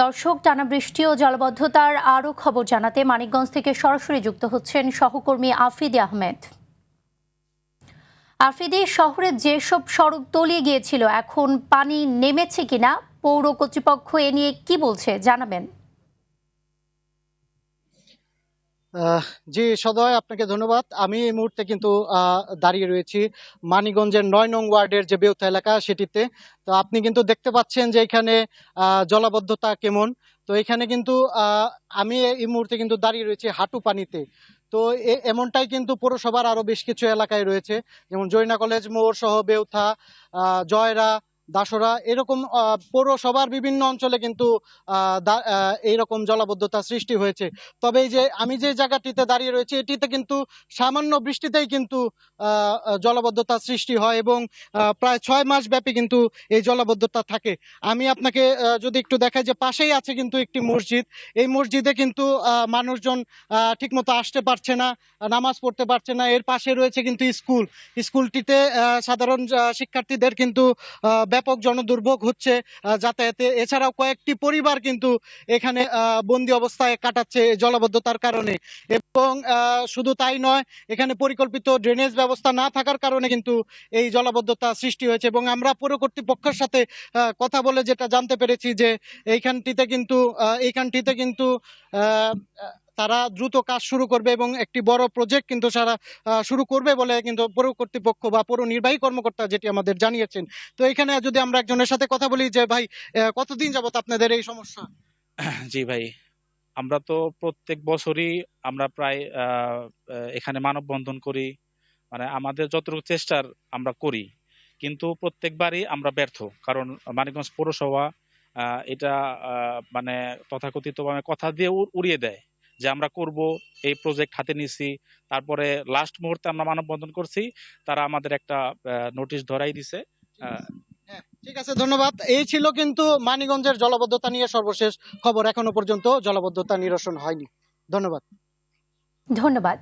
দর্শক, টানা বৃষ্টি ও জলাবদ্ধতার আরও খবর জানাতে মানিকগঞ্জ থেকে সরাসরি যুক্ত হচ্ছেন সহকর্মী আফ্রিদি আহমেদ। আফ্রিদি, শহরে যেসব সড়ক তলিয়ে গিয়েছিল এখন পানি নেমেছে কিনা, পৌর কর্তৃপক্ষ এ নিয়ে কি বলছে জানাবেন। জি সদয়, আপনাকে ধন্যবাদ। আমি এই মুহূর্তে কিন্তু দাঁড়িয়ে রয়েছি মানিকগঞ্জের ৯ নং ওয়ার্ডের যে বেউথা এলাকা সেটিতে। তো আপনি কিন্তু দেখতে পাচ্ছেন যে এখানে জলাবদ্ধতা কেমন। তো এখানে কিন্তু আমি এই মুহূর্তে কিন্তু দাঁড়িয়ে রয়েছি হাঁটু পানিতে। তো এমনটাই কিন্তু পৌরসভার আরো বেশ কিছু এলাকায় রয়েছে, যেমন জৈনা কলেজ মোড় সহ বেউথা, জয়রা, দাসরা, এরকম পৌরসভার বিভিন্ন অঞ্চলে কিন্তু এইরকম জলাবদ্ধতা সৃষ্টি হয়েছে। তবে এই যে আমি যে জায়গাটিতে দাঁড়িয়ে রয়েছি এটিতে কিন্তু সামান্য বৃষ্টিতেই কিন্তু জলাবদ্ধতা সৃষ্টি হয় এবং প্রায় ৬ মাস ব্যাপী কিন্তু এই জলাবদ্ধতা থাকে। আমি আপনাকে যদি একটু দেখাই যে পাশেই আছে কিন্তু একটি মসজিদ। এই মসজিদে কিন্তু মানুষজন ঠিকমতো আসতে পারছে না, নামাজ পড়তে পারছে না। এর পাশে রয়েছে কিন্তু স্কুলটিতে সাধারণ শিক্ষার্থীদের কিন্তু ব্যাপক জনদুর্ভোগ হচ্ছে যাতায়াতে। এছাড়াও কয়েকটি পরিবার কিন্তু এখানে বন্দি অবস্থায় কাটাচ্ছে জলাবদ্ধতার কারণে। এবং শুধু তাই নয়, এখানে পরিকল্পিত ড্রেনেজ ব্যবস্থা না থাকার কারণে কিন্তু এই জলাবদ্ধতা সৃষ্টি হয়েছে। এবং আমরা পৌর কর্তৃপক্ষের সাথে কথা বলে যেটা জানতে পেরেছি যে এইখানটিতে কিন্তু তারা দ্রুত কাজ শুরু করবে এবং একটি বড় প্রজেক্ট কিন্তু তারা শুরু করবে বলে কিন্তু পৌর কর্তৃপক্ষ বা পৌর নির্বাহী কর্মকর্তা যেটি আমাদের জানিয়েছেন। তো এখানে যদি আমরা একজনের সাথে কথা বলি যে ভাই, কতদিন যাবত আপনাদের এই সমস্যা? জি ভাই, আমরা তো প্রত্যেক বছরই আমরা প্রায় এখানে মানববন্ধন করি, মানে আমাদের যতটুকু চেষ্টার আমরা করি, কিন্তু প্রত্যেকবারই আমরা ব্যর্থ। কারণ মানিকগঞ্জ পৌরসভা এটা মানে তথাকথিতভাবে কথা দিয়ে উড়িয়ে দেয় যে আমরা করব, এই প্রজেক্ট হাতে নিছি। তারপরে লাস্ট মুহূর্তে আমরা মানববন্ধন করছি, তারা আমাদের একটা নোটিশ ধরাই দিছে। হ্যাঁ, ঠিক আছে, ধন্যবাদ। এই ছিল কিন্তু মানিকগঞ্জের জলাবদ্ধতা নিয়ে সর্বশেষ খবর। এখনো পর্যন্ত জলাবদ্ধতা নিরসন হয়নি। ধন্যবাদ। ধন্যবাদ।